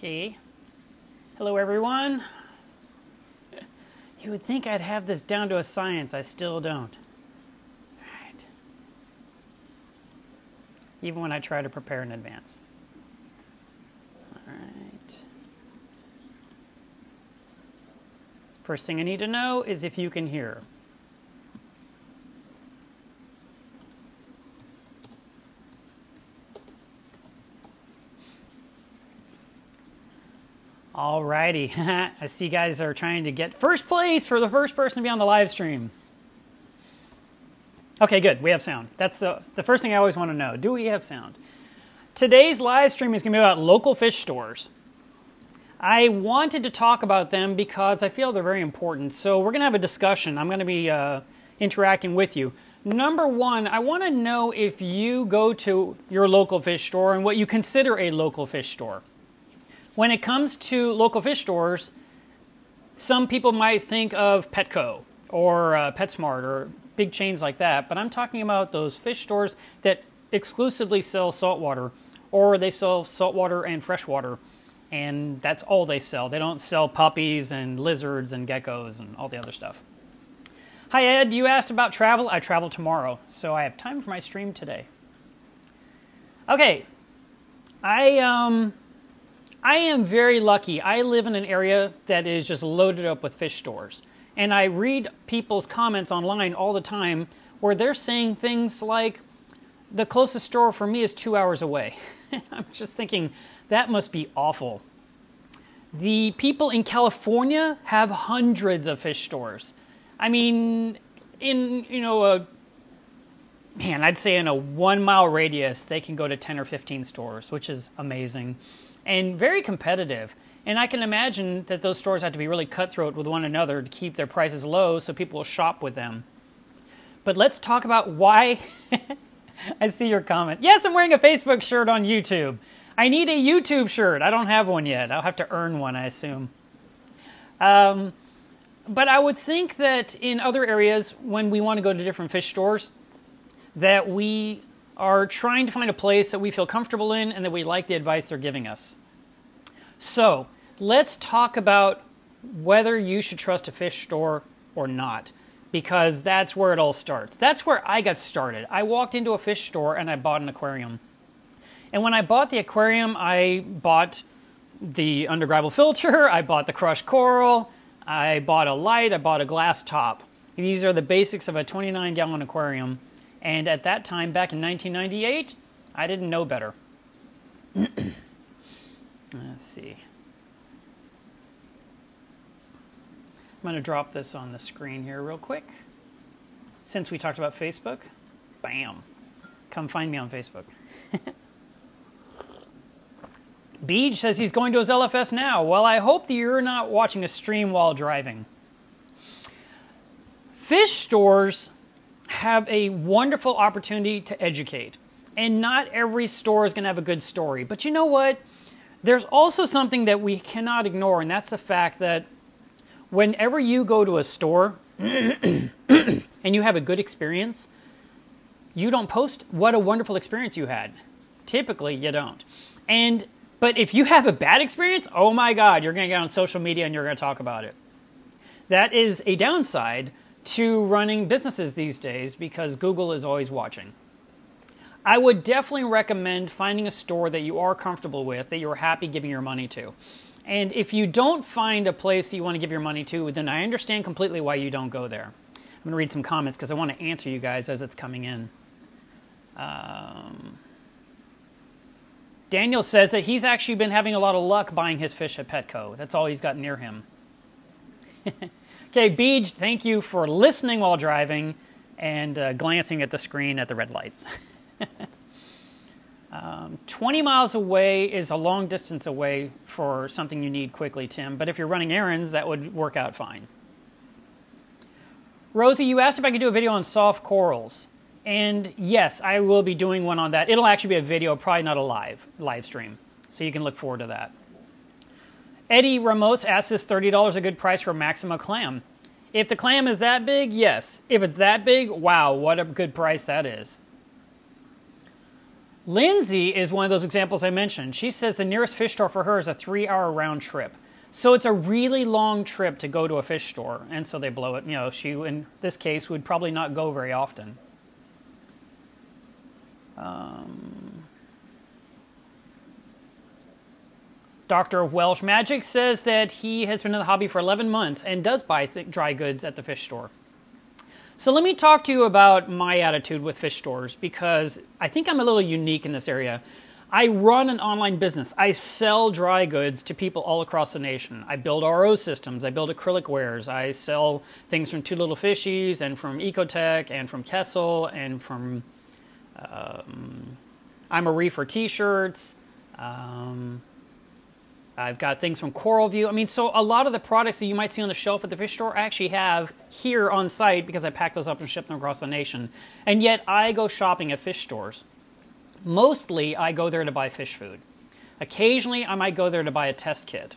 Okay. Hello, everyone. You would think I'd have this down to a science. I still don't. All right. Even when I try to prepare in advance. All right. First thing I need to know is if you can hear. Alrighty, I see you guys are trying to get first place for the first person to be on the live stream. Okay, good, we have sound. That's the first thing I always want to know. Do we have sound? Today's live stream is going to be about local fish stores. I wanted to talk about them because I feel they're very important. So we're going to have a discussion. I'm going to be interacting with you. Number one, I want to know if you go to your local fish store and what you consider a local fish store. When it comes to local fish stores, some people might think of Petco or PetSmart or big chains like that, but I'm talking about those fish stores that exclusively sell saltwater, or they sell saltwater and freshwater, and that's all they sell. They don't sell puppies and lizards and geckos and all the other stuff. Hi Ed, you asked about travel. I travel tomorrow, so I have time for my stream today. Okay, I am very lucky. I live in an area that is just loaded up with fish stores. And I read people's comments online all the time where they're saying things like, the closest store for me is 2 hours away. I'm just thinking, that must be awful. The people in California have hundreds of fish stores. I mean, I'd say in a 1 mile radius, they can go to 10 or 15 stores, which is amazing. And very competitive. And I can imagine that those stores have to be really cutthroat with one another to keep their prices low so people will shop with them. But let's talk about why... I see your comment. Yes, I'm wearing a Facebook shirt on YouTube. I need a YouTube shirt. I don't have one yet. I'll have to earn one, I assume. But I would think that in other areas, when we want to go to different fish stores, that we are trying to find a place that we feel comfortable in and that we like the advice they're giving us. So let's talk about whether you should trust a fish store or not, because that's where it all starts. That's where I got started. I walked into a fish store and I bought an aquarium. And when I bought the aquarium, I bought the undergravel filter, I bought the crushed coral, I bought a light, I bought a glass top. These are the basics of a 29-gallon aquarium. And at that time, back in 1998, I didn't know better. Let's see. I'm going to drop this on the screen here real quick. Since we talked about Facebook, bam. Come find me on Facebook. Beej says he's going to his LFS now. Well, I hope that you're not watching a stream while driving. Fish stores have a wonderful opportunity to educate. And not every store is going to have a good story. But you know what? There's also something that we cannot ignore, and that's the fact that whenever you go to a store and you have a good experience, you don't post what a wonderful experience you had. Typically, you don't. But if you have a bad experience, oh my God, you're going to get on social media and you're going to talk about it. That is a downside to running businesses these days because Google is always watching. I would definitely recommend finding a store that you are comfortable with, that you're happy giving your money to. And if you don't find a place you want to give your money to, then I understand completely why you don't go there. I'm going to read some comments because I want to answer you guys as it's coming in. Daniel says that he's actually been having a lot of luck buying his fish at Petco. That's all he's got near him. Okay, Beej, thank you for listening while driving and glancing at the screen at the red lights. 20 miles away is a long distance away for something you need quickly, Tim, but if you're running errands, that would work out fine. Rosie, you asked if I could do a video on soft corals. And yes, I will be doing one on that. It'll actually be a video, probably not a live stream. So you can look forward to that. Eddie Ramos asks, is $30 a good price for a Maxima clam? If the clam is that big, yes. If it's that big, wow, what a good price that is. Lindsay is one of those examples I mentioned. She says the nearest fish store for her is a 3-hour round trip. So it's a really long trip to go to a fish store, and so they blow it. You know, she, in this case, would probably not go very often. Doctor of Welsh Magic says that he has been in the hobby for 11 months and does buy dry goods at the fish store. So let me talk to you about my attitude with fish stores, because I think I'm a little unique in this area. I run an online business. I sell dry goods to people all across the nation. I build RO systems. I build acrylic wares. I sell things from Two Little Fishies and from Ecotech and from Kessel and from I'm a Reefer t-shirts. I've got things from Coral View. I mean, so a lot of the products that you might see on the shelf at the fish store I actually have here on site because I pack those up and ship them across the nation. And yet I go shopping at fish stores. Mostly I go there to buy fish food. Occasionally I might go there to buy a test kit.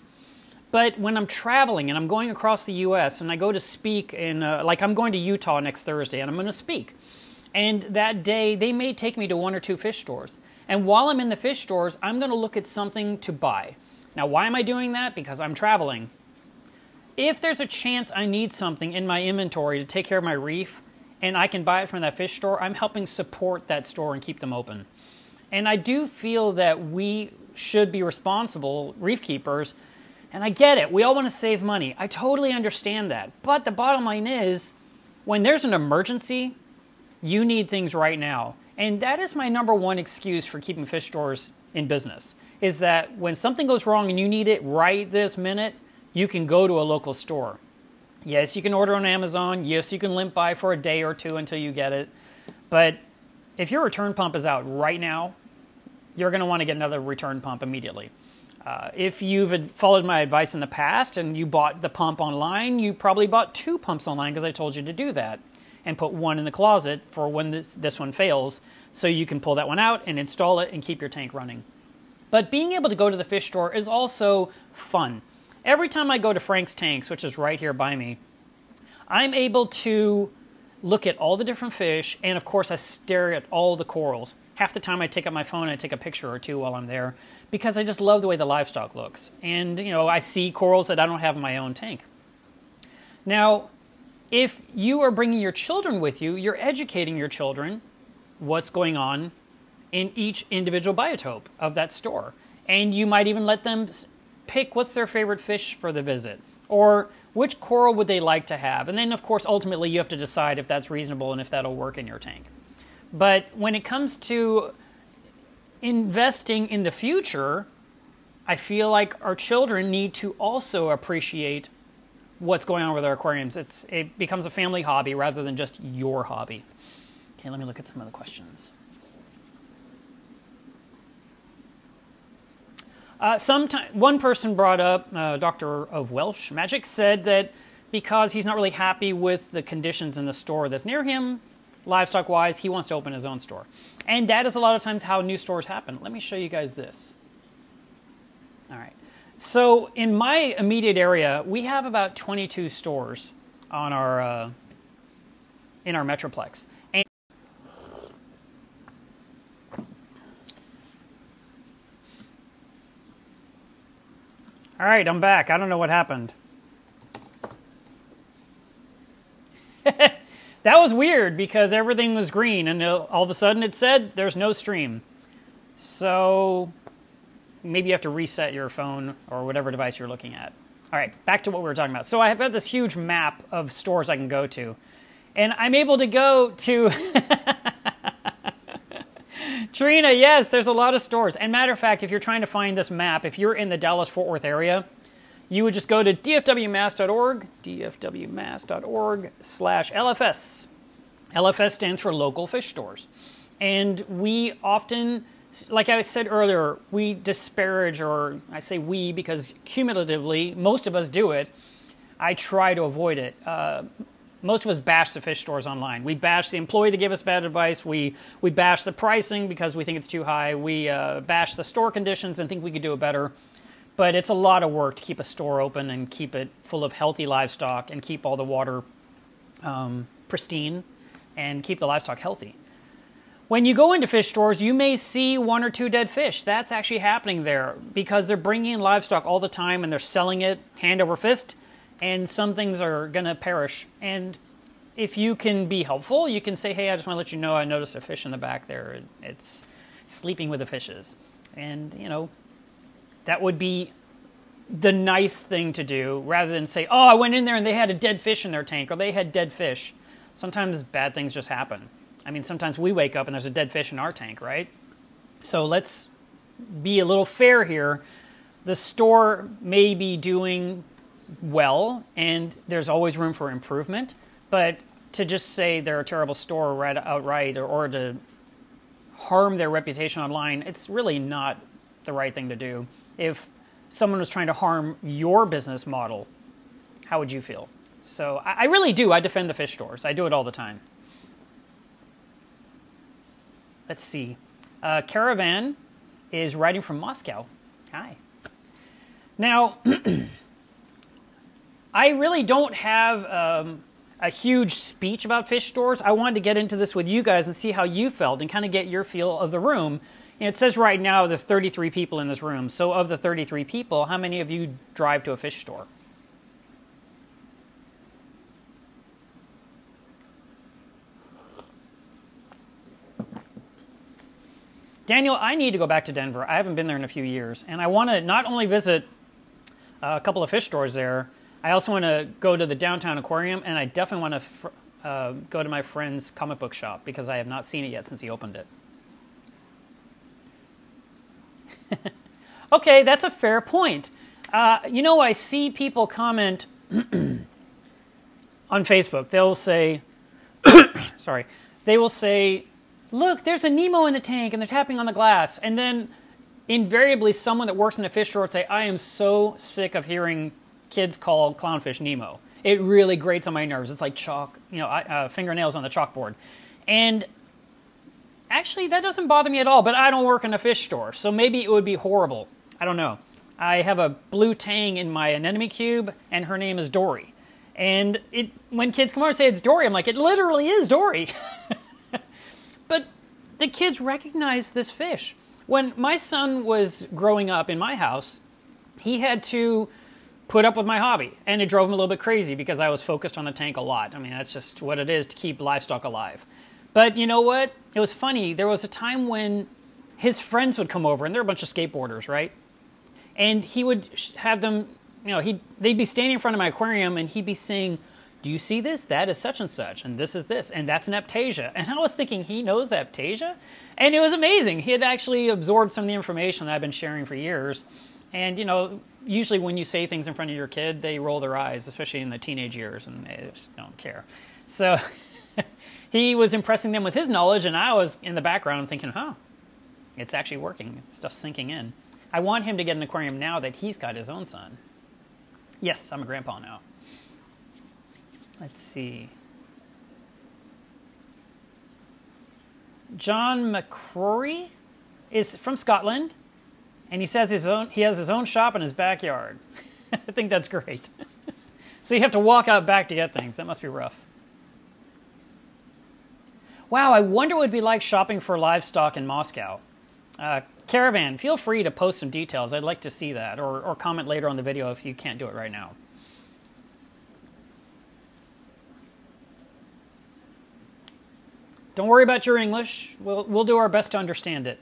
But when I'm traveling and I'm going across the U.S. and I go to speak in, like I'm going to Utah next Thursday and I'm going to speak. And that day they may take me to 1 or 2 fish stores. And while I'm in the fish stores, I'm going to look at something to buy. Now, why am I doing that? Because I'm traveling. If there's a chance I need something in my inventory to take care of my reef, and I can buy it from that fish store, I'm helping support that store and keep them open. And I do feel that we should be responsible reef keepers, and I get it. We all want to save money. I totally understand that. But the bottom line is, when there's an emergency, you need things right now. And that is my #1 excuse for keeping fish stores in business, is that when something goes wrong and you need it right this minute, you can go to a local store. Yes, you can order on Amazon. Yes, you can limp by for a day or 2 until you get it. But if your return pump is out right now, you're going to want to get another return pump immediately. If you've followed my advice in the past and you bought the pump online, you probably bought 2 pumps online because I told you to do that, and put one in the closet for when this one fails, so you can pull that one out and install it and keep your tank running. But being able to go to the fish store is also fun. Every time I go to Frank's Tanks, which is right here by me, I'm able to look at all the different fish, and of course I stare at all the corals. Half the time I take up my phone and I take a picture or 2 while I'm there, because I just love the way the livestock looks. And, you know, I see corals that I don't have in my own tank. Now, if you are bringing your children with you, you're educating your children what's going on in each individual biotope of that store. And you might even let them pick what's their favorite fish for the visit, or which coral would they like to have. And then, of course, ultimately you have to decide if that's reasonable and if that'll work in your tank. But when it comes to investing in the future, I feel like our children need to also appreciate what's going on with our aquariums. It becomes a family hobby rather than just your hobby. Okay, let me look at some of the questions. One person brought up, Doctor of Welsh Magic said that because he's not really happy with the conditions in the store that's near him, livestock-wise, he wants to open his own store. And that is a lot of times how new stores happen. Let me show you guys this. All right. So in my immediate area, we have about 22 stores on our in our Metroplex. And all right, I'm back. I don't know what happened. That was weird because everything was green and all of a sudden it said there's no stream. So maybe you have to reset your phone or whatever device you're looking at. All right, back to what we were talking about. So I have got this huge map of stores I can go to. And I'm able to go to... Trina, yes, there's a lot of stores. And matter of fact, if you're trying to find this map, if you're in the Dallas-Fort Worth area, you would just go to dfwmass.org, dfwmass.org/LFS. LFS stands for local fish stores. And we often, like I said earlier, we disparage, or I say we because cumulatively, most of us do it. I try to avoid it. Most of us bash the fish stores online. We bash the employee that gave us bad advice. We bash the pricing because we think it's too high. We bash the store conditions and think we could do it better. But it's a lot of work to keep a store open and keep it full of healthy livestock and keep all the water pristine and keep the livestock healthy. When you go into fish stores, you may see 1 or 2 dead fish. That's actually happening there because they're bringing in livestock all the time and they're selling it hand over fist, and some things are going to perish. And if you can be helpful, you can say, hey, I just want to let you know I noticed a fish in the back there. It's sleeping with the fishes. And, you know, that would be the nice thing to do rather than say, oh, I went in there and they had a dead fish in their tank or they had dead fish. Sometimes bad things just happen. I mean, sometimes we wake up and there's a dead fish in our tank, right? So let's be a little fair here. The store may be doing well, and there's always room for improvement. But to just say they're a terrible store right outright or to harm their reputation online, it's really not the right thing to do. If someone was trying to harm your business model, how would you feel? So I really do. I defend the fish stores. I do it all the time. Let's see. Caravan is writing from Moscow. Hi. Now, I really don't have a huge speech about fish stores. I wanted to get into this with you guys and see how you felt and kind of get your feel of the room. You know, it says right now there's 33 people in this room. So of the 33 people, how many of you drive to a fish store? Daniel, I need to go back to Denver. I haven't been there in a few years. And I want to not only visit a couple of fish stores there, I also want to go to the downtown aquarium, and I definitely want to go to my friend's comic book shop because I have not seen it yet since he opened it. Okay, that's a fair point. You know, I see people comment on Facebook. They'll say, sorry, they will say, look, there's a Nemo in the tank, and they're tapping on the glass. And then invariably someone that works in a fish store would say, I am so sick of hearing kids call clownfish Nemo. It really grates on my nerves. It's like chalk, you know, fingernails on the chalkboard. And actually, that doesn't bother me at all, but I don't work in a fish store, so maybe it would be horrible. I don't know. I have a blue Tang in my anemone cube, and her name is Dory. And when kids come over and say it's Dory, I'm like, it literally is Dory. But the kids recognize this fish. When my son was growing up in my house, he had to put up with my hobby, and it drove him a little bit crazy because I was focused on the tank a lot. I mean, that's just what it is to keep livestock alive. But you know what? It was funny. There was a time when his friends would come over, and they're a bunch of skateboarders, right? And he would have them, you know, they'd be standing in front of my aquarium, and he'd be saying, do you see this? That is such and such, and this is this, and that's an aptasia. And I was thinking, he knows aptasia? And it was amazing. He had actually absorbed some of the information that I've been sharing for years. And, you know, usually when you say things in front of your kid, they roll their eyes, especially in the teenage years, and they just don't care. So he was impressing them with his knowledge, and I was in the background thinking, huh, it's actually working. Stuff's sinking in. I want him to get an aquarium now that he's got his own son. Yes, I'm a grandpa now. Let's see. John McCrory is from Scotland, and he says he has his own shop in his backyard. I think that's great. So you have to walk out back to get things. That must be rough. Wow, I wonder what it would be like shopping for livestock in Moscow. Caravan, feel free to post some details. I'd like to see that, or comment later on the video if you can't do it right now. Don't worry about your English. We'll do our best to understand it.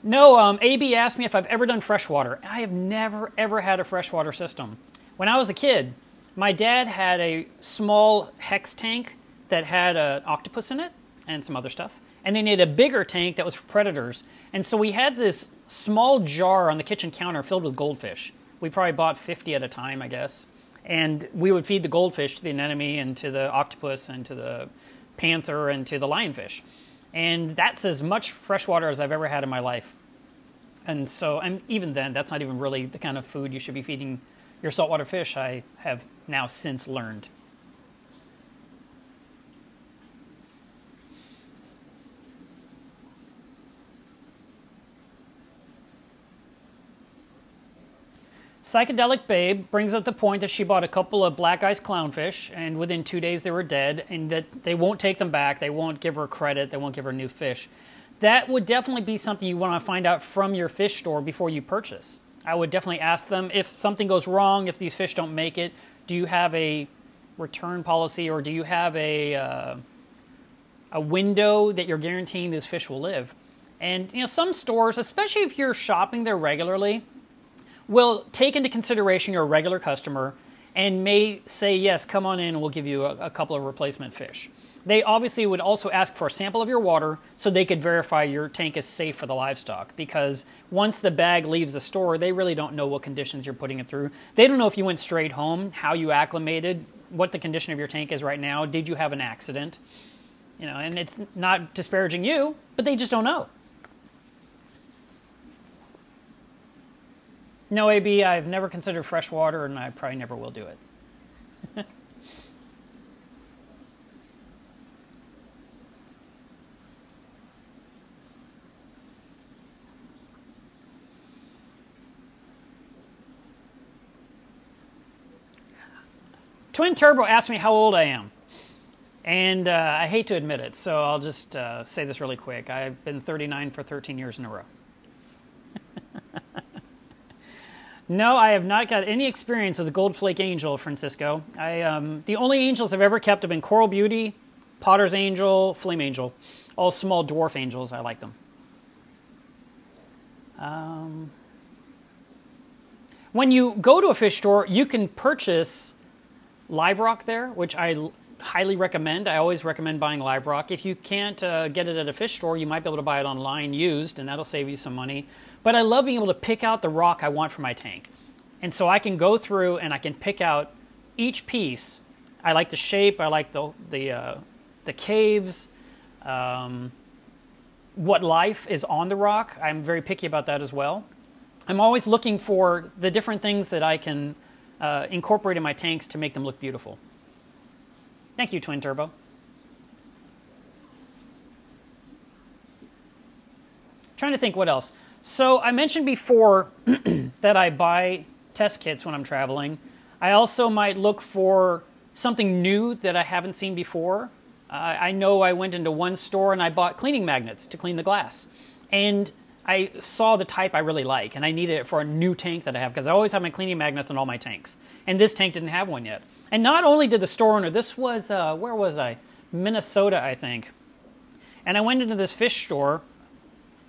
No, AB asked me if I've ever done freshwater. I have never, ever had a freshwater system. When I was a kid, my dad had a small hex tank that had an octopus in it and some other stuff. And then he had a bigger tank that was for predators. And so we had this small jar on the kitchen counter filled with goldfish. We probably bought 50 at a time, I guess. And we would feed the goldfish to the anemone and to the octopus and to the panther and to the lionfish. And that's as much freshwater as I've ever had in my life. And so, and even then, that's not even really the kind of food you should be feeding your saltwater fish, I have now since learned. Psychedelic Babe brings up the point that she bought a couple of black ice clownfish, and within 2 days they were dead, and that they won't take them back, they won't give her credit, they won't give her new fish. That would definitely be something you want to find out from your fish store before you purchase. I would definitely ask them if something goes wrong, if these fish don't make it, do you have a return policy, or do you have a window that you're guaranteeing this fish will live? And some stores, especially if you're shopping there regularly, will take into consideration you're a regular customer and may say, yes, come on in and we'll give you a couple of replacement fish. They obviously would also ask for a sample of your water so they could verify your tank is safe for the livestock, because once the bag leaves the store, they really don't know what conditions you're putting it through. They don't know if you went straight home, how you acclimated, what the condition of your tank is right now, did you have an accident? And it's not disparaging you, but they just don't know. No, AB, I've never considered fresh water, and I probably never will do it. Twin Turbo asked me how old I am, and I hate to admit it, so I'll just say this really quick. I've been 39 for 13 years in a row. No, I have not got any experience with the Gold Flake Angel, Francisco. The only angels I've ever kept have been Coral Beauty, Potter's Angel, Flame Angel, all small dwarf angels. I like them. When you go to a fish store, you can purchase live rock there, which I highly recommend. I always recommend buying live rock. If you can't get it at a fish store, you might be able to buy it online used, and that'll save you some money. But I love being able to pick out the rock I want for my tank. And so I can go through and I can pick out each piece. I like the shape, I like the caves, what life is on the rock. I'm very picky about that as well. I'm always looking for the different things that I can incorporate in my tanks to make them look beautiful. Thank you, Twin Turbo. Trying to think what else. So I mentioned before that I buy test kits when I'm traveling. I also might look for something new that I haven't seen before. I know I went into one store and I bought cleaning magnets to clean the glass. And I saw the type I really like, and I needed it for a new tank that I have, because I always have my cleaning magnets in all my tanks. And this tank didn't have one yet. And not only did the store owner, this was, where was I? Minnesota, I think. And I went into this fish store,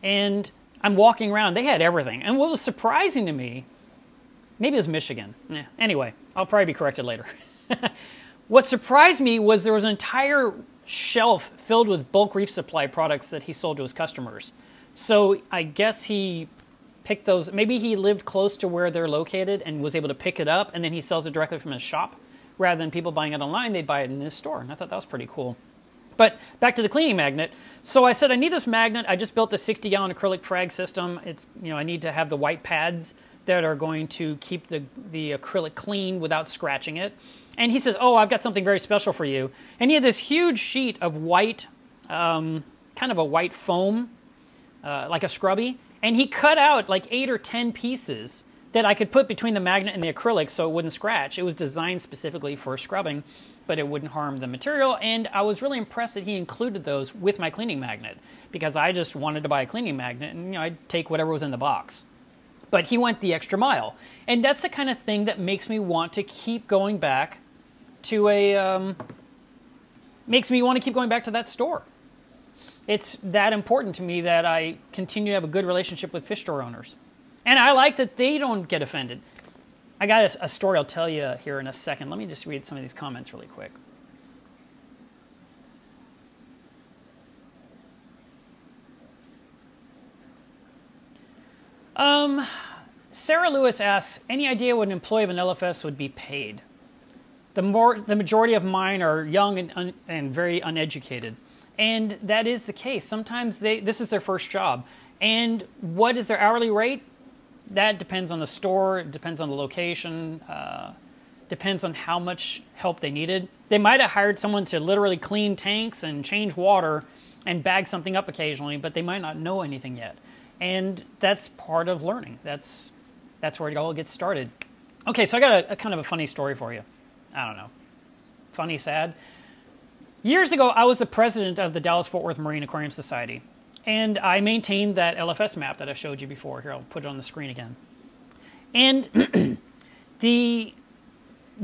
and I'm walking around. They had everything. And what was surprising to me, maybe it was Michigan. Anyway, I'll probably be corrected later. What surprised me was there was an entire shelf filled with bulk reef supply products that he sold to his customers. So I guess he picked those. Maybe he lived close to where they're located and was able to pick it up, and then he sells it directly from his shop. Rather than people buying it online, they'd buy it in his store. And I thought that was pretty cool. But back to the cleaning magnet. So I said, I need this magnet. I just built the 60-gallon acrylic frag system. It's, I need to have the white pads that are going to keep the acrylic clean without scratching it. And he says, oh, I've got something very special for you. And he had this huge sheet of white, kind of a white foam, like a scrubby. And he cut out like 8 or 10 pieces that I could put between the magnet and the acrylic so it wouldn't scratch. It was designed specifically for scrubbing, but it wouldn't harm the material. And I was really impressed that he included those with my cleaning magnet, because I just wanted to buy a cleaning magnet and I'd take whatever was in the box. But he went the extra mile. And that's the kind of thing that makes me want to keep going back to that store. It's that important to me that I continue to have a good relationship with fish store owners. And I like that they don't get offended. I got a story I'll tell you here in a second. Let me just read some of these comments really quick. Sarah Lewis asks, any idea what an employee of an LFS would be paid? The majority of mine are young and very uneducated. And that is the case. Sometimes this is their first job. And what is their hourly rate? That depends on the store, it depends on the location, depends on how much help they needed. They might have hired someone to literally clean tanks and change water and bag something up occasionally, but they might not know anything yet. And that's part of learning. That's where it all gets started. Okay, so I got a kind of a funny story for you. I don't know. Funny, sad. Years ago, I was the president of the Dallas-Fort Worth Marine Aquarium Society, and I maintained that LFS map that I showed you before. Here, I'll put it on the screen again. And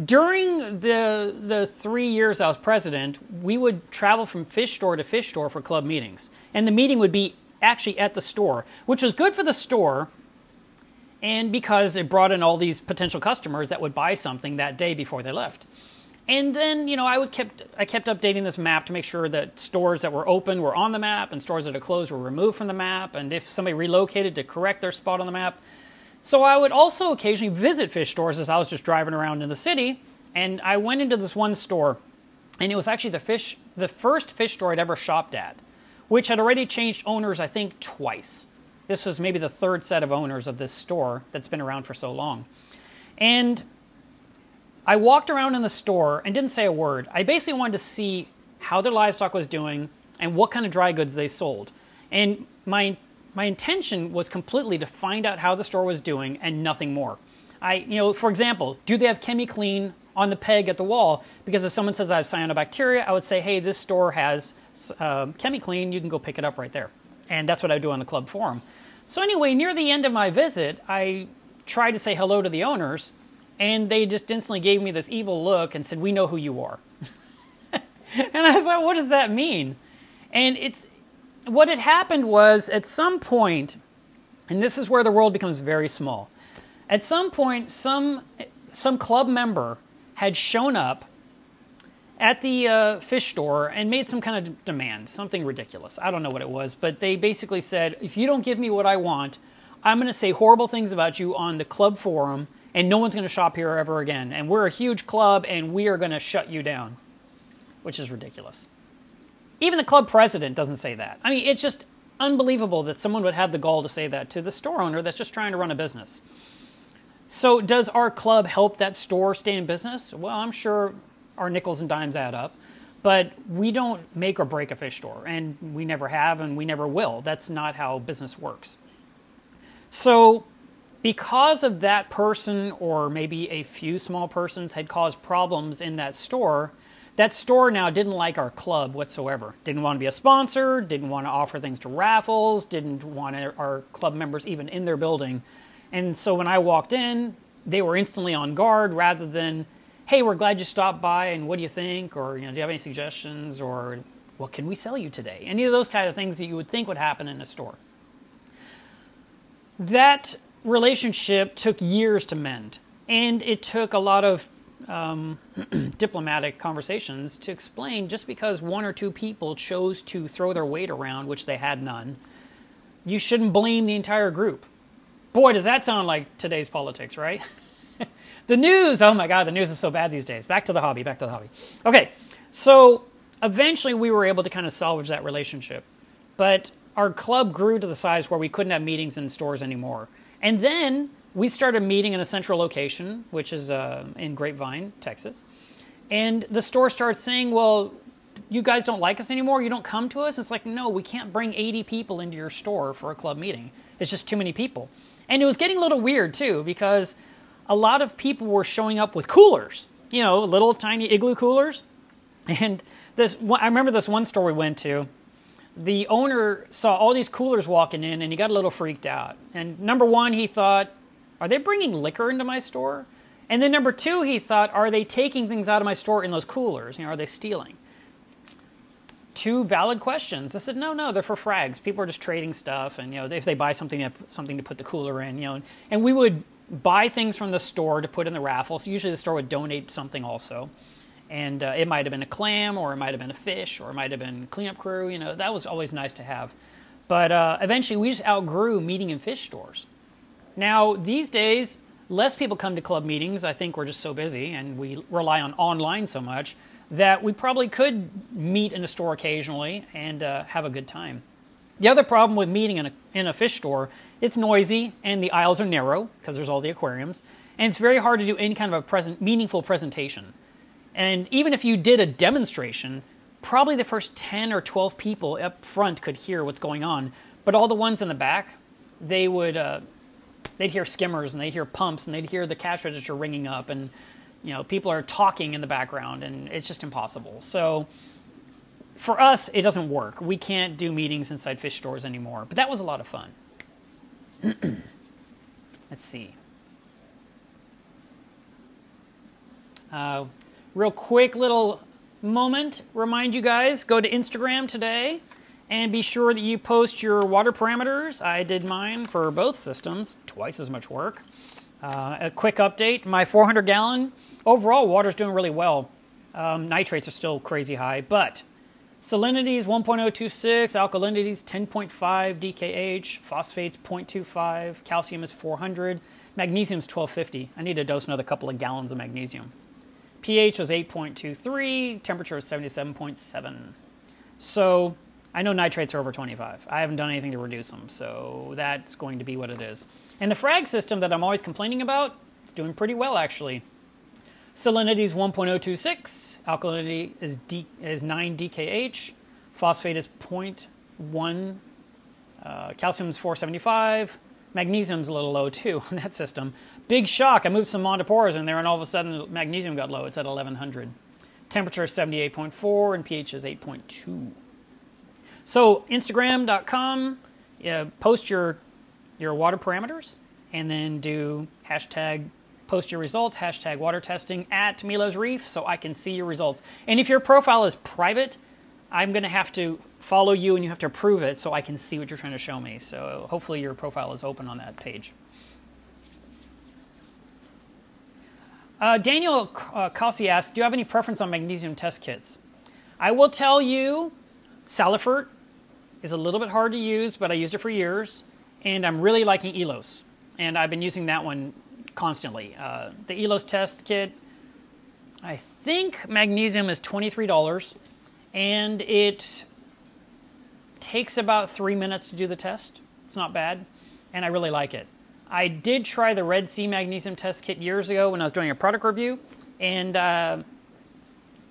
during the 3 years I was president, we would travel from fish store to fish store for club meetings. And the meeting would be actually at the store, which was good for the store, and because it brought in all these potential customers that would buy something that day before they left. And then, you know, I kept updating this map to make sure that stores that were open were on the map and stores that are closed were removed from the map, and if somebody relocated, to correct their spot on the map. So I would also occasionally visit fish stores as I was just driving around in the city, and I went into this one store, and it was actually the first fish store I'd ever shopped at, which had already changed owners, I think, twice. This was maybe the third set of owners of this store that's been around for so long. And I walked around in the store and didn't say a word. I basically wanted to see how their livestock was doing and what kind of dry goods they sold. And my intention was completely to find out how the store was doing and nothing more. For example, do they have ChemiClean on the peg at the wall? Because if someone says I have cyanobacteria, I would say, hey, this store has ChemiClean, you can go pick it up right there. And that's what I do on the club forum. So anyway, near the end of my visit, I tried to say hello to the owners, and they just instantly gave me this evil look and said, we know who you are. And I thought, what does that mean? And what had happened was, at some point, and this is where the world becomes very small, at some point, some club member had shown up at the fish store and made some kind of demand, something ridiculous. I don't know what it was, but they basically said, if you don't give me what I want, I'm going to say horrible things about you on the club forum, and no one's going to shop here ever again. And we're a huge club, and we are going to shut you down, which is ridiculous. Even the club president doesn't say that. I mean, it's just unbelievable that someone would have the gall to say that to the store owner that's just trying to run a business. So does our club help that store stay in business? Well, I'm sure our nickels and dimes add up, but we don't make or break a fish store, and we never have, and we never will. That's not how business works. So because of that person, or maybe a few small persons, had caused problems in that store now didn't like our club whatsoever. Didn't want to be a sponsor, didn't want to offer things to raffles, didn't want our club members even in their building. And so when I walked in, they were instantly on guard, rather than, hey, we're glad you stopped by, and what do you think? Or, do you have any suggestions? Or, what can we sell you today? Any of those kind of things that you would think would happen in a store. That relationship took years to mend, and it took a lot of diplomatic conversations to explain, just because one or two people chose to throw their weight around, which they had none, you shouldn't blame the entire group. Boy, does that sound like today's politics, right? The news, oh my God, the news is so bad these days. Back to the hobby. Okay, so eventually we were able to kind of salvage that relationship, but our club grew to the size where we couldn't have meetings in stores anymore. And then we started meeting in a central location, which is in Grapevine, Texas. And the store started saying, well, you guys don't like us anymore? You don't come to us? It's like, no, we can't bring 80 people into your store for a club meeting. It's just too many people. And it was getting a little weird, too, because a lot of people were showing up with coolers, little tiny igloo coolers. And I remember this one store we went to. The owner saw all these coolers walking in, and he got a little freaked out. And number one, he thought, are they bringing liquor into my store? And then number two, he thought, are they taking things out of my store in those coolers? Are they stealing? Two valid questions. I said, no, they're for frags. People are just trading stuff, and if they buy something, they have something to put the cooler in. And we would buy things from the store to put in the raffle. So usually the store would donate something also. And it might have been a clam, or it might have been a fish, or it might have been cleanup crew. That was always nice to have. But eventually we just outgrew meeting in fish stores. Now, these days, less people come to club meetings. I think we're just so busy, and we rely on online so much, that we probably could meet in a store occasionally and have a good time. The other problem with meeting in a fish store, it's noisy, and the aisles are narrow, because there's all the aquariums, and it's very hard to do any kind of a meaningful presentation. And even if you did a demonstration, probably the first 10 or 12 people up front could hear what's going on, but all the ones in the back, they would they'd hear skimmers and they'd hear pumps and they'd hear the cash register ringing up, and people are talking in the background, and it's just impossible. So for us, it doesn't work. We can't do meetings inside fish stores anymore, but that was a lot of fun. Let's see. Real quick little moment, remind you guys, go to Instagram today and be sure that you post your water parameters. I did mine for both systems, twice as much work. A quick update, my 400-gallon, overall water's doing really well. Nitrates are still crazy high, but salinity is 1.026, alkalinity is 10.5 DKH, phosphates 0.25, calcium is 400, magnesium is 1250. I need to dose another couple of gallons of magnesium. pH was 8.23, temperature was 77.7. So I know nitrates are over 25. I haven't done anything to reduce them, so that's going to be what it is. And the frag system that I'm always complaining about is doing pretty well, actually. Salinity is 1.026, alkalinity is 9 DKH, phosphate is 0.1, calcium is 475, magnesium's a little low too in that system. Big shock, I moved some montipores in there and all of a sudden magnesium got low, it's at 1100. Temperature is 78.4 and pH is 8.2. So Instagram.com, post your water parameters and then do hashtag post your results, hashtag water testing at Milo's Reef so I can see your results. And if your profile is private, I'm going to have to follow you and you have to approve it so I can see what you're trying to show me. So hopefully your profile is open on that page. Daniel Kossi asks, do you have any preference on magnesium test kits? I will tell you, Salifert is a little bit hard to use, but I used it for years, and I'm really liking Elos, and I've been using that one constantly. The Elos test kit, I think magnesium is $23, and it takes about 3 minutes to do the test. It's not bad, and I really like it. I did try the Red Sea Magnesium Test Kit years ago when I was doing a product review, and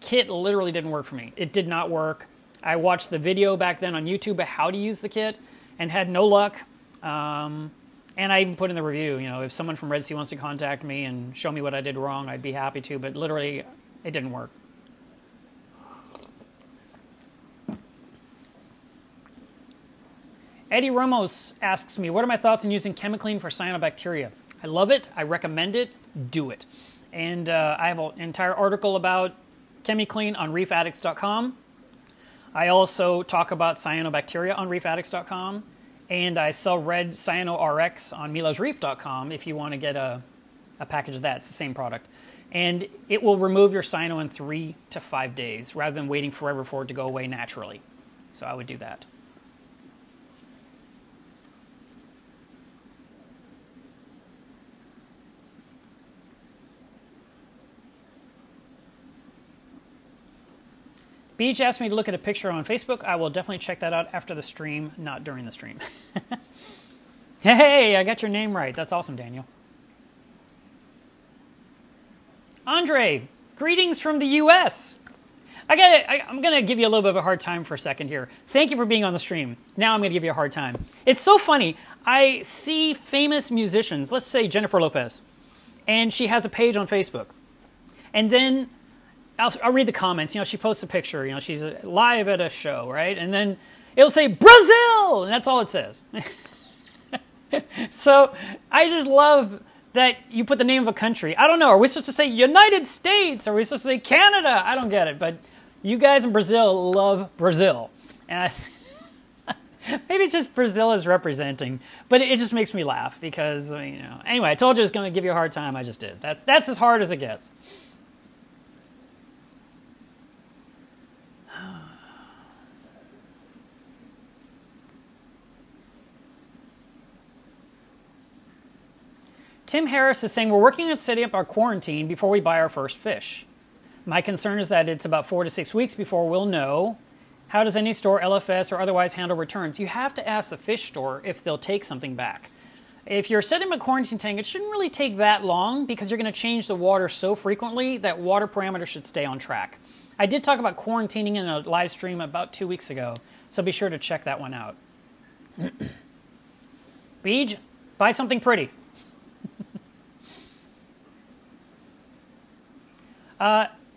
kit literally didn't work for me. It did not work. I watched the video back then on YouTube of how to use the kit and had no luck. And I even put in the review, if someone from Red Sea wants to contact me and show me what I did wrong, I'd be happy to, but literally it didn't work. Eddie Ramos asks me, what are my thoughts on using ChemiClean for cyanobacteria? I love it. I recommend it. Do it. And I have an entire article about ChemiClean on reefaddicts.com. I also talk about cyanobacteria on reefaddicts.com. And I sell red CyanoRx on milosreef.com if you want to get a package of that. It's the same product. And it will remove your cyano in 3 to 5 days rather than waiting forever for it to go away naturally. So I would do that. Beach asked me to look at a picture on Facebook. I will definitely check that out after the stream, not during the stream. Hey, I got your name right. That's awesome, Daniel. Andre, greetings from the U.S. I'm going to give you a little bit of a hard time for a second here. Thank you for being on the stream. Now I'm going to give you a hard time. It's so funny. I see famous musicians, let's say Jennifer Lopez, and she has a page on Facebook. And then I'll read the comments. She posts a picture. She's live at a show, right? And then it'll say Brazil, and that's all it says. So I just love that you put the name of a country. I don't know. Are we supposed to say United States? Are we supposed to say Canada? I don't get it. But you guys in Brazil love Brazil, and maybe it's just Brazil is representing. But it just makes me laugh because Anyway, I told you I was going to give you a hard time. I just did. That's as hard as it gets. Tim Harris is saying, we're working on setting up our quarantine before we buy our first fish. My concern is that it's about 4 to 6 weeks before we'll know. How does any store, LFS, or otherwise handle returns? You have to ask the fish store if they'll take something back. If you're setting up a quarantine tank, it shouldn't really take that long because you're going to change the water so frequently that water parameters should stay on track. I did talk about quarantining in a live stream about 2 weeks ago, so be sure to check that one out. Beej, buy something pretty.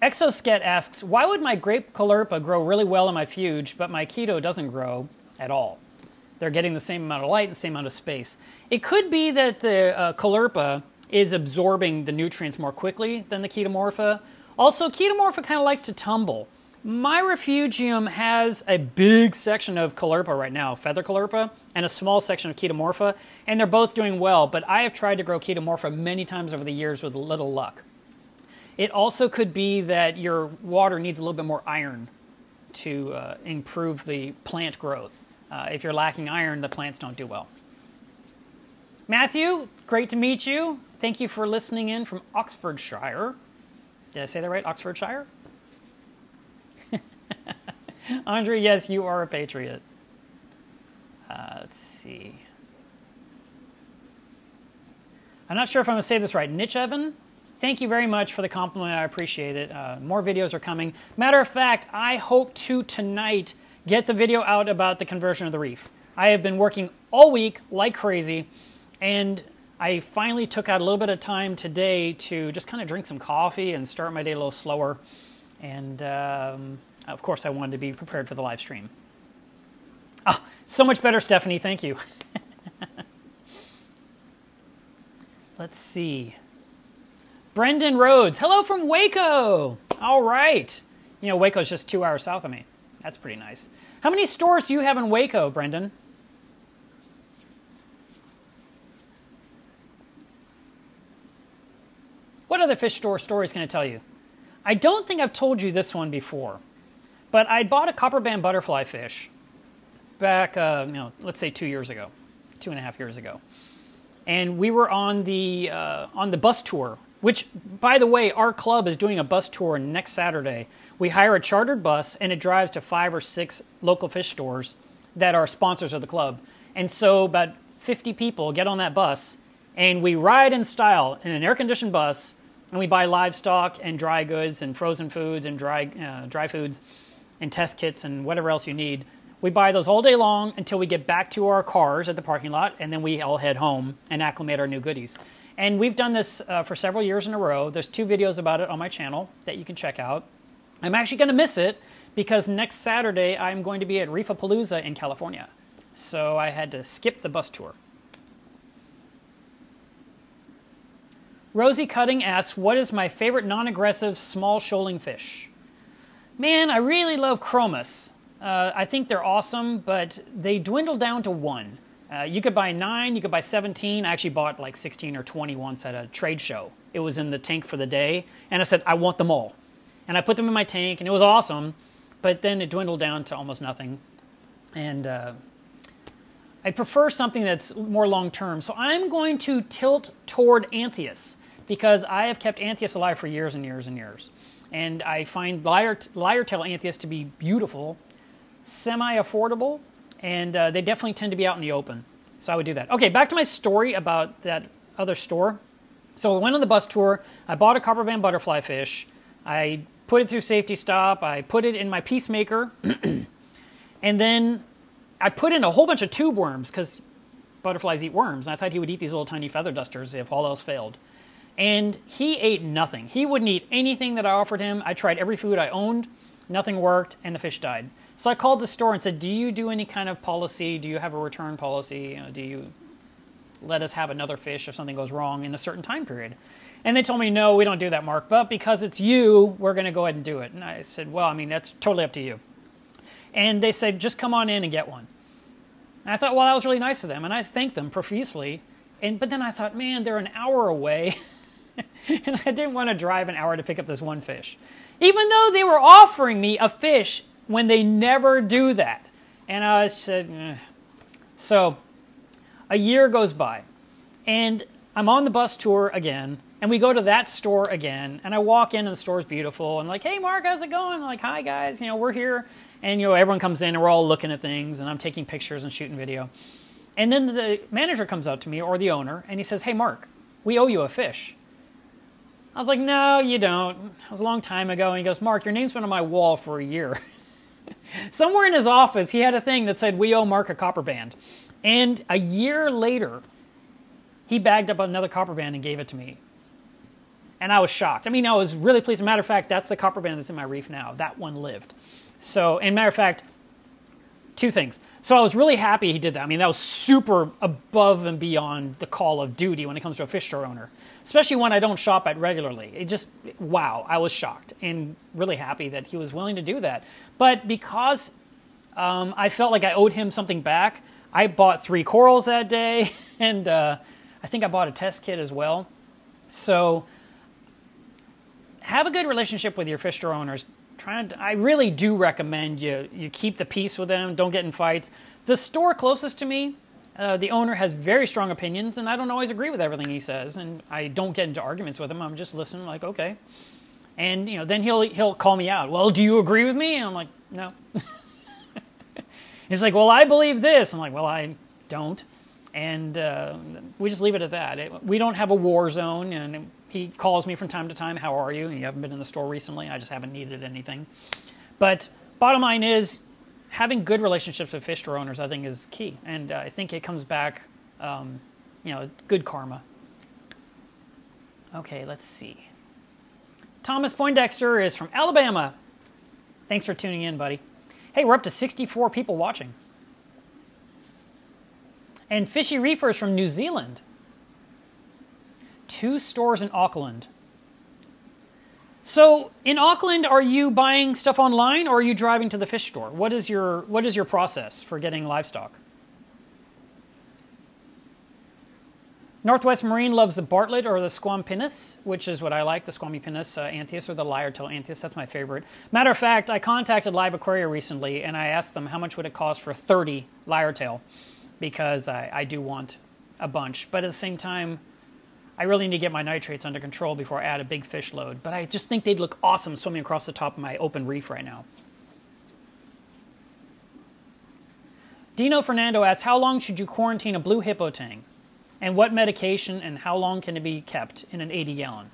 Exosket asks, why would my grape caulerpa grow really well in my fuge, but my keto doesn't grow at all? They're getting the same amount of light and the same amount of space. It could be that the caulerpa is absorbing the nutrients more quickly than the Ketomorpha. Also, Ketomorpha kind of likes to tumble. My refugium has a big section of caulerpa right now, feather caulerpa, and a small section of Ketomorpha, and they're both doing well, but I have tried to grow Ketomorpha many times over the years with little luck. It also could be that your water needs a little bit more iron to improve the plant growth. If you're lacking iron, the plants don't do well. Matthew, great to meet you. Thank you for listening in from Oxfordshire. Did I say that right? Oxfordshire? Andre, yes, you are a patriot. Let's see. I'm not sure if I'm going to say this right. Niche Evan, thank you very much for the compliment. I appreciate it. More videos are coming. Matter of fact, I hope to tonight get the video out about the conversion of the reef. I have been working all week like crazy, and I finally took out a little bit of time today to just kind of drink some coffee and start my day a little slower. And of course, I wanted to be prepared for the live stream. Oh, so much better, Stephanie. Thank you. Let's see. Brenden Road. Hello from Waco. All right. You know, Waco's just 2 hours south of me. That's pretty nice. How many stores do you have in Waco, Brenden? What other fish store stories can I tell you? I don't think I've told you this one before, but I bought a copper band butterfly fish back, let's say 2 years ago, 2.5 years ago. And we were on the bus tour, which, by the way, our club is doing a bus tour next Saturday. We hire a chartered bus, and it drives to 5 or 6 local fish stores that are sponsors of the club. And so about 50 people get on that bus, and we ride in style in an air-conditioned bus, and we buy livestock and dry goods and frozen foods and dry foods and test kits and whatever else you need. We buy those all day long until we get back to our cars at the parking lot, and then we all head home and acclimate our new goodies. And we've done this for several years in a row. There's 2 videos about it on my channel that you can check out. I'm actually going to miss it because next Saturday I'm going to be at Reefapalooza in California. So I had to skip the bus tour. Rosi Cutting asks, what is my favorite non-aggressive small shoaling fish? Man, I really love chromis. I think they're awesome, but they dwindle down to 1. You could buy 9, you could buy 17. I actually bought like 16 or 20 once at a trade show. It was in the tank for the day, and I said, I want them all. And I put them in my tank, and it was awesome, but then it dwindled down to almost nothing. And I prefer something that's more long-term, so I'm going to tilt toward Anthias, because I have kept Anthias alive for years and years and years. And I find lyre-tail Anthias to be beautiful, semi-affordable, and they definitely tend to be out in the open. So I would do that. Okay, back to my story about that other store. So I went on the bus tour. I bought a copper band butterfly fish. I put it through safety stop. I put it in my peacemaker. And then I put in a whole bunch of tube worms because butterflies eat worms. And I thought he would eat these little tiny feather dusters if all else failed. And he ate nothing. He wouldn't eat anything that I offered him. I tried every food I owned. Nothing worked, and the fish died. So I called the store and said, do you do any kind of policy? Do you have a return policy? Do you let us have another fish if something goes wrong in a certain time period? And they told me, no, we don't do that, Mark. But because it's you, we're going to go ahead and do it. And I said, well, I mean, that's totally up to you. And they said, just come on in and get one. And I thought, well, that was really nice of them. And I thanked them profusely. But then I thought, man, they're an hour away. And I didn't want to drive an hour to pick up this one fish. Even though they were offering me a fish when they never do that. And I said, eh. So a year goes by. And I'm on the bus tour again. And we go to that store again. And I walk in and the store's beautiful. And like, hey, Mark, how's it going? I'm like, hi, guys. We're here. And, everyone comes in and we're all looking at things. And I'm taking pictures and shooting video. And then the manager comes up to me, or the owner, and he says, hey, Mark, we owe you a fish. I was like, no, you don't. It was a long time ago. And he goes, Mark, your name's been on my wall for a year. Somewhere in his office, he had a thing that said, we owe Mark a copper band. And a year later, he bagged up another copper band and gave it to me. And I was shocked. I mean, I was really pleased. As a matter of fact, that's the copper band that's in my reef now. That one lived. So, and matter of fact, two things. So I was really happy he did that. I mean, that was super above and beyond the call of duty when it comes to a fish store owner, especially one I don't shop at regularly. It just, wow, I was shocked and really happy that he was willing to do that. But because I felt like I owed him something back, I bought 3 corals that day, and I think I bought a test kit as well. So have a good relationship with your fish store owners. I really do recommend you keep the peace with them. Don't get in fights. The store closest to me, the owner has very strong opinions, and I don't always agree with everything he says. And I don't get into arguments with him. I'm just listening, like, okay. And then he'll call me out. Well, do you agree with me? And I'm like, no. He's like, well, I believe this. I'm like, well, I don't. And we just leave it at that. We don't have a war zone, and he calls me from time to time, how are you? And you haven't been in the store recently. I just haven't needed anything. But bottom line is, having good relationships with fish store owners, I think, is key. And I think it comes back, good karma. Okay, let's see. Thomas Poindexter is from Alabama. Thanks for tuning in, buddy. Hey, we're up to 64 people watching. And Fishy Reefer is from New Zealand. 2 stores in Auckland. So in Auckland, are you buying stuff online or are you driving to the fish store? What is your process for getting livestock? Northwest Marine loves the Bartlett or the Squampinis, which is what I like, the Squampinis anthias or the lyre-tail anthias. That's my favorite. Matter of fact, I contacted Live Aquaria recently and I asked them how much would it cost for 30 lyre-tail, because I do want a bunch. But at the same time, I really need to get my nitrates under control before I add a big fish load. But I just think they'd look awesome swimming across the top of my open reef right now. Dino Fernando asks, how long should you quarantine a blue hippo tang? And what medication and how long can it be kept in an 80-gallon?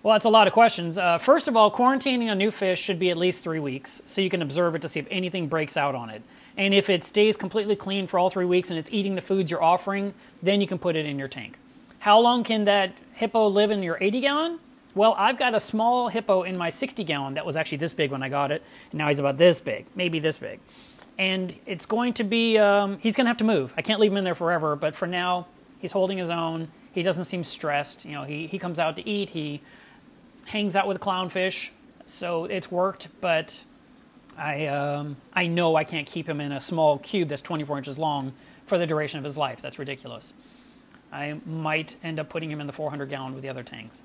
Well, that's a lot of questions. First of all, quarantining a new fish should be at least 3 weeks, so you can observe it to see if anything breaks out on it. And if it stays completely clean for all 3 weeks and it's eating the foods you're offering, then you can put it in your tank. How long can that hippo live in your 80-gallon? Well, I've got a small hippo in my 60-gallon that was actually this big when I got it, and now he's about this big, maybe this big. And it's going to be, he's going to have to move. I can't leave him in there forever, but for now, he's holding his own. He doesn't seem stressed. He comes out to eat. He hangs out with clownfish, so it's worked, but I know I can't keep him in a small cube that's 24 inches long for the duration of his life. That's ridiculous. I might end up putting him in the 400-gallon with the other tanks.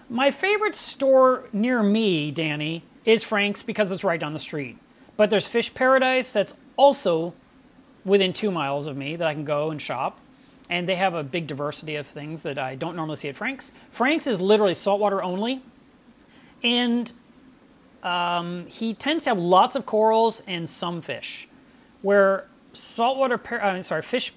My favorite store near me, Danny, is Frank's because it's right down the street. But there's Fish Paradise that's also within 2 miles of me that I can go and shop. And they have a big diversity of things that I don't normally see at Frank's. Frank's is literally saltwater only. And he tends to have lots of corals and some fish. Where Fish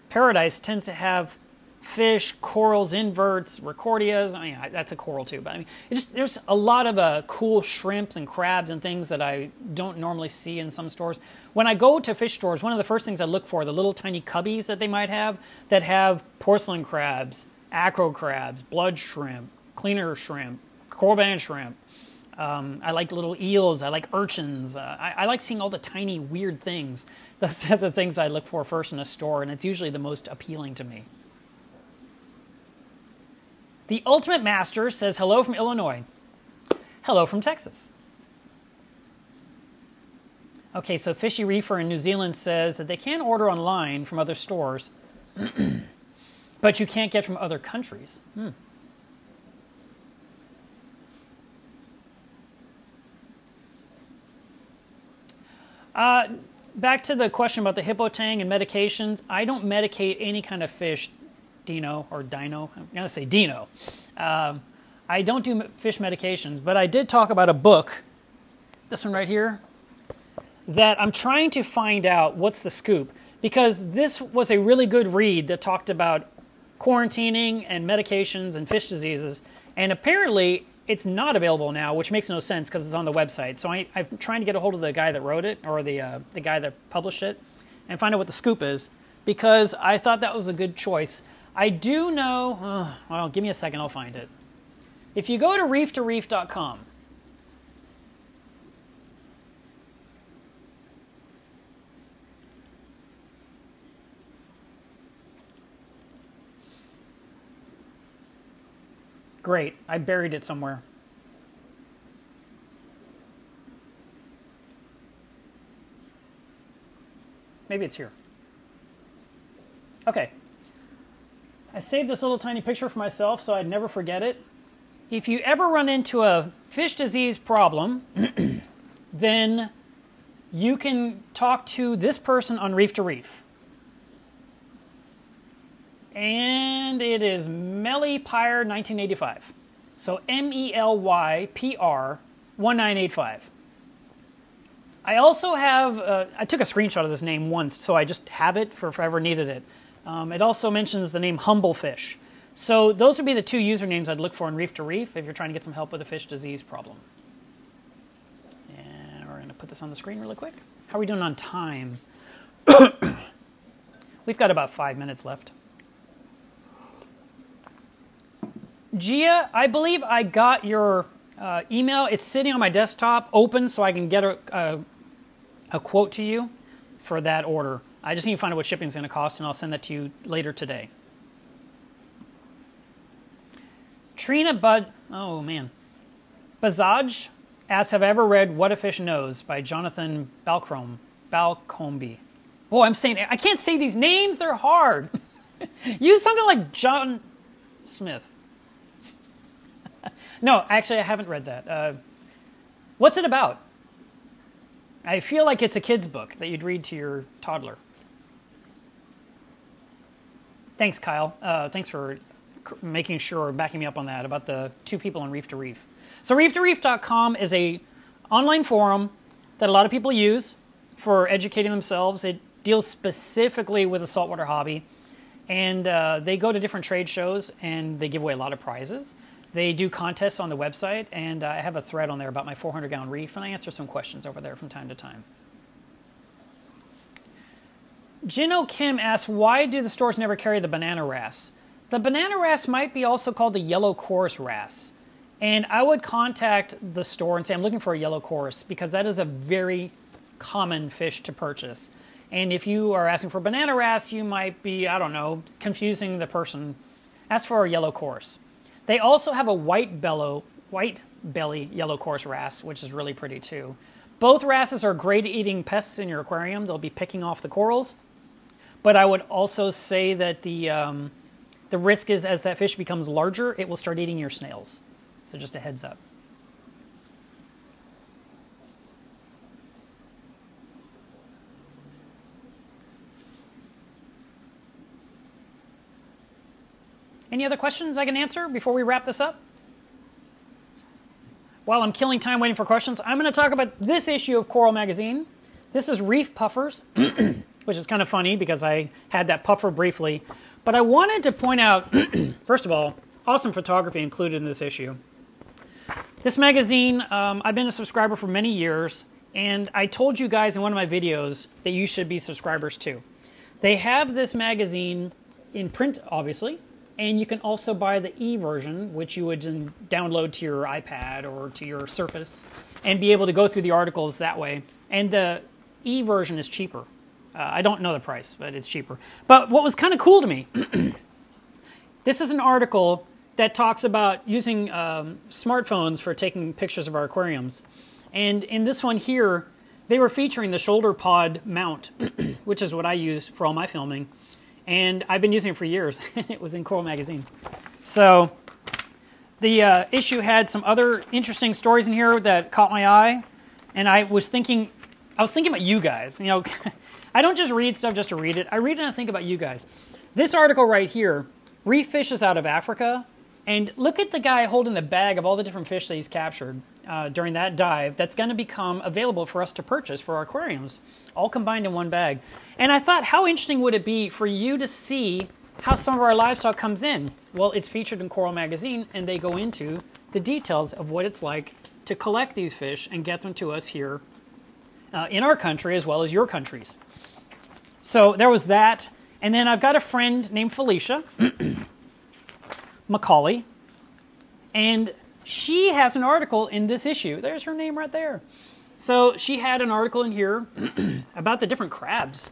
Paradise tends to have fish, corals, inverts, recordias. I mean, that's a coral too, but I mean, there's a lot of cool shrimps and crabs and things that I don't normally see in some stores. When I go to fish stores, one of the first things I look for are the little tiny cubbies that they might have that have porcelain crabs, acro crabs, blood shrimp, cleaner shrimp, coral band shrimp. I like little eels. I like urchins. I like seeing all the tiny weird things. Those are the things I look for first in a store, and it's usually the most appealing to me. The Ultimate Master says hello from Illinois. Hello from Texas. Okay, so Fishy Reefer in New Zealand says that they can order online from other stores, but you can't get from other countries. Back to the question about the hippo tang and medications. I don't medicate any kind of fish, Dino, or Dino. I'm going to say Dino. I don't do fish medications, but I did talk about a book, this one right here, that I'm trying to find out what's the scoop. Because this was a really good read that talked about quarantining and medications and fish diseases. And apparently it's not available now, which makes no sense because it's on the website. So I'm trying to get a hold of the guy that wrote it, or the guy that published it, and find out what the scoop is, because I thought that was a good choice. I do know, well, give me a second, I'll find it. If you go to reef2reef.com, great, I buried it somewhere. Maybe it's here. Okay. I saved this little tiny picture for myself so I'd never forget it. If you ever run into a fish disease problem, then you can talk to this person on Reef to Reef. And it is Melypr 1985. So Melypr 1985. I also have, I took a screenshot of this name once, so I just have it for if I ever needed it. It also mentions the name Humblefish. So those would be the two usernames I'd look for in Reef to Reef if you're trying to get some help with a fish disease problem. And we're going to put this on the screen really quick. How are we doing on time? We've got about 5 minutes left. Gia, I believe I got your email. It's sitting on my desktop open so I can get a quote to you for that order. I just need to find out what shipping is going to cost, and I'll send that to you later today. Trina Bazaj asks, have I ever read What a Fish Knows by Jonathan Balcombe. Oh, I can't say these names. They're hard. Use something like John Smith. No, actually, I haven't read that. What's it about? I feel like it's a kid's book that you'd read to your toddler. Thanks, Kyle. Thanks for making sure, backing me up on that, about the two people on Reef to Reef. So reef2reef.com is a online forum that a lot of people use for educating themselves. It deals specifically with the saltwater hobby. And they go to different trade shows, and they give away a lot of prizes. They do contests on the website, and I have a thread on there about my 400-gallon reef, and I answer some questions over there from time to time. Jino Kim asks, why do the stores never carry the banana wrasse? The banana wrasse might be also called the yellow chorus wrasse. And I would contact the store and say, I'm looking for a yellow chorus, because that is a very common fish to purchase. And if you are asking for banana wrasse, you might be, I don't know, confusing the person. Ask for a yellow chorus. They also have a white belly yellow chorus wrasse, which is really pretty too. Both wrasses are great at eating pests in your aquarium. They'll be picking off the corals. But I would also say that the risk is, as that fish becomes larger, it will start eating your snails. So just a heads up. Any other questions I can answer before we wrap this up? While I'm killing time waiting for questions, I'm going to talk about this issue of Coral Magazine. This is Reef Puffers, which is kind of funny because I had that puffer briefly. But I wanted to point out, first of all, awesome photography included in this issue. This magazine, I've been a subscriber for many years, and I told you guys in one of my videos that you should be subscribers too. They have this magazine in print, obviously, and you can also buy the e-version, which you would download to your iPad or to your Surface and be able to go through the articles that way. And the e-version is cheaper. I don't know the price, but it's cheaper. But what was kind of cool to me, this is an article that talks about using smartphones for taking pictures of our aquariums. And in this one here, they were featuring the shoulder pod mount, which is what I use for all my filming. And I've been using it for years, and it was in Coral Magazine. So the issue had some other interesting stories in here that caught my eye. And I was thinking about you guys. You know, I don't just read stuff just to read it. I read it and I think about you guys. This article right here, reef fishes out of Africa. And look at the guy holding the bag of all the different fish that he's captured during that dive that's going to become available for us to purchase for our aquariums, all combined in one bag. And I thought, how interesting would it be for you to see how some of our livestock comes in? Well, it's featured in Coral Magazine, and they go into the details of what it's like to collect these fish and get them to us here in our country as well as your countries. So there was that. And then I've got a friend named Felicia Macaulay, and she has an article in this issue. There's her name right there. So she had an article in here about the different crabs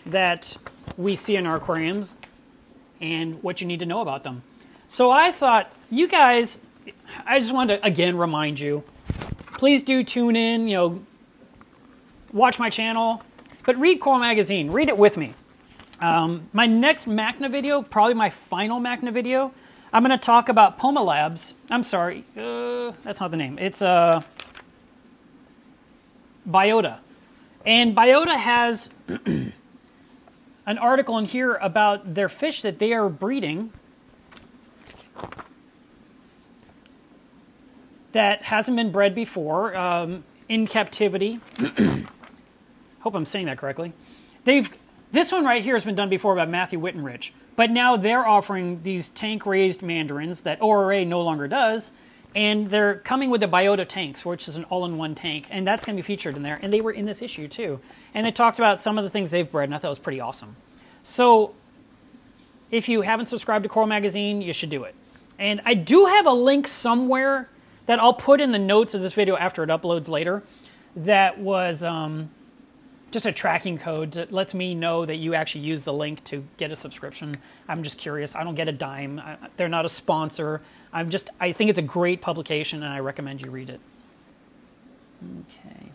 that we see in our aquariums and what you need to know about them. So I thought, you guys, I just wanted to, again, remind you, please do tune in, watch my channel, but read Coral Magazine. Read it with me. My next MACNA video, probably my final MACNA video, I'm going to talk about Poma Labs. I'm sorry, that's not the name. It's Biota. And Biota has an article in here about their fish that they are breeding that hasn't been bred before, in captivity. Hope I'm saying that correctly. This one right here has been done before by Matthew Wittenrich, but now they're offering these tank-raised mandarins that ORA no longer does, and they're coming with the Biota tanks, which is an all-in-one tank, and that's going to be featured in there, and they were in this issue too. And they talked about some of the things they've bred, and I thought it was pretty awesome. So if you haven't subscribed to Coral Magazine, you should do it. And I do have a link somewhere that I'll put in the notes of this video after it uploads later that was just a tracking code that lets me know that you actually use the link to get a subscription. I'm just curious. I don't get a dime. They're not a sponsor. I think it's a great publication, and I recommend you read it. Okay.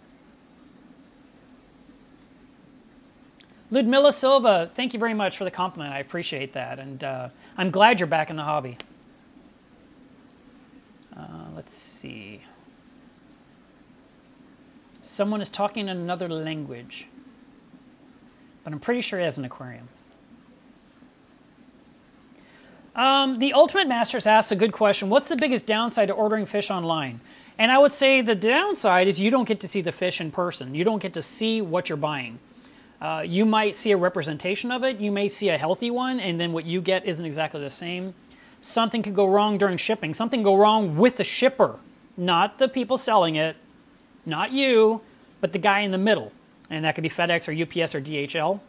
Ludmilla Silva, thank you very much for the compliment. I appreciate that, and I'm glad you're back in the hobby. Let's see. Someone is talking in another language, but I'm pretty sure he has an aquarium. The Ultimate Masters asks a good question. What's the biggest downside to ordering fish online? And I would say the downside is you don't get to see the fish in person. You don't get to see what you're buying. You might see a representation of it. You may see a healthy one, and then what you get isn't exactly the same. Something could go wrong during shipping. Something go wrong with the shipper, not the people selling it, not you, but the guy in the middle. And that could be FedEx or UPS or DHL.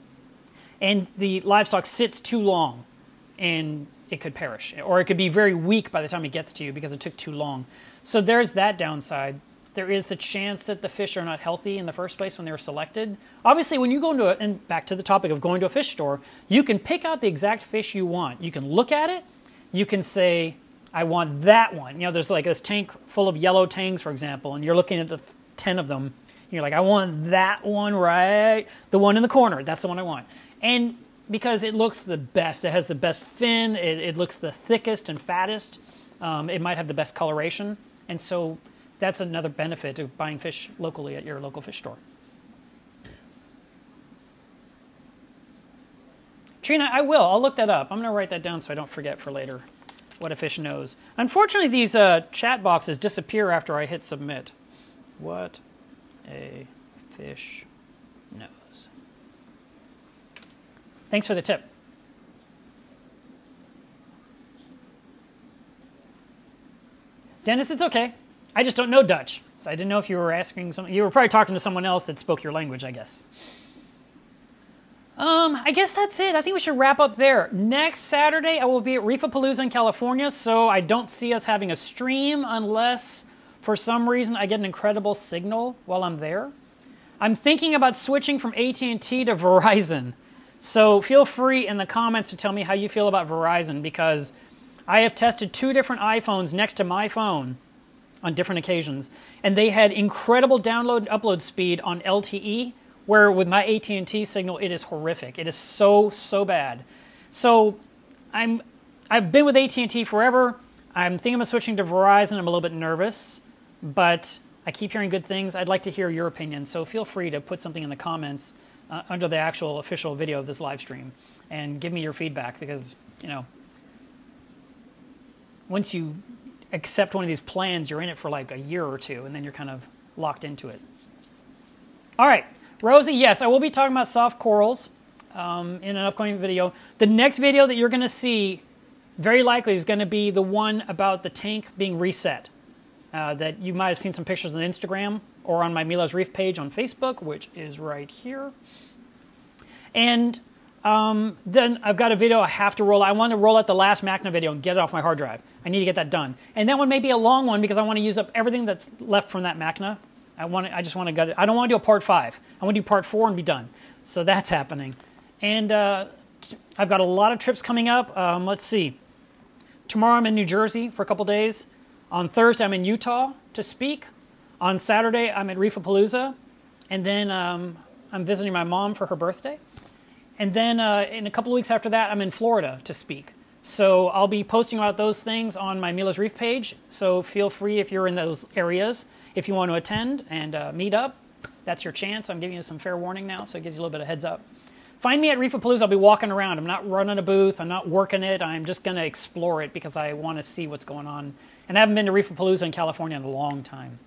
And the livestock sits too long, and it could perish. Or it could be very weak by the time it gets to you because it took too long. So there's that downside. There is the chance that the fish are not healthy in the first place when they were selected. Obviously, when you go into and back to the topic of going to a fish store, you can pick out the exact fish you want. You can look at it. You can say, I want that one. There's like this tank full of yellow tangs, for example, and you're looking at the 10 of them. You're like, I want that one, right? The one in the corner. That's the one I want. And because it looks the best, it has the best fin, it looks the thickest and fattest, it might have the best coloration. And so that's another benefit of buying fish locally at your local fish store. Trina, I will. I'll look that up. I'm going to write that down so I don't forget for later what a fish knows. Unfortunately, these chat boxes disappear after I hit submit. What a fish knows. Thanks for the tip. Dennis, it's okay. I just don't know Dutch. So I didn't know if you were asking something. You were probably talking to someone else that spoke your language, I guess. I guess that's it. I think we should wrap up there. Next Saturday, I will be at Reefapalooza in California, so I don't see us having a stream unless, for some reason, I get an incredible signal while I'm there. I'm thinking about switching from AT&T to Verizon. So feel free in the comments to tell me how you feel about Verizon, because I have tested 2 different iPhones next to my phone on different occasions, and they had incredible download and upload speed on LTE, where with my AT&T signal, it is horrific. It is so, so bad. So I've been with AT&T forever. I'm thinking of switching to Verizon. I'm a little bit nervous, but I keep hearing good things. I'd like to hear your opinion, so feel free to put something in the comments under the actual official video of this live stream and give me your feedback, because, once you accept one of these plans, you're in it for like a year or 2, and then you're kind of locked into it. All right. Rosie, yes, I will be talking about soft corals in an upcoming video. The next video that you're going to see very likely is going to be the one about the tank being reset. That you might have seen some pictures on Instagram or on my Mila's Reef page on Facebook, which is right here. And Then I've got a video I have to roll. I want to roll out the last Machina video and get it off my hard drive. I need to get that done. And that one may be a long one because I want to use up everything that's left from that Machina. I just want to get it. I don't want to do a part 5. I want to do part 4 and be done. So that's happening. And I've got a lot of trips coming up. Let's see. Tomorrow I'm in New Jersey for a couple days. On Thursday I'm in Utah to speak. On Saturday I'm at Reefapalooza. And then I'm visiting my mom for her birthday. And then in a couple of weeks after that, I'm in Florida to speak. So I'll be posting about those things on my Mila's Reef page. So feel free if you're in those areas, if you want to attend and meet up, that's your chance. I'm giving you some fair warning now, so it gives you a little bit of heads up. Find me at Reefapalooza. I'll be walking around. I'm not running a booth. I'm not working it. I'm just going to explore it because I want to see what's going on. And I haven't been to Reefapalooza in California in a long time.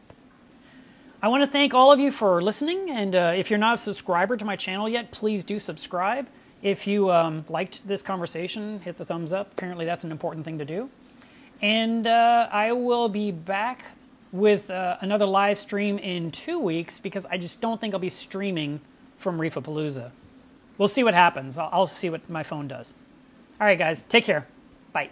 I want to thank all of you for listening, and if you're not a subscriber to my channel yet, please do subscribe. If you liked this conversation, hit the thumbs up. Apparently that's an important thing to do. And I will be back with another live stream in 2 weeks because I just don't think I'll be streaming from Reefapalooza. We'll see what happens. I'll see what my phone does. All right, guys, take care. Bye.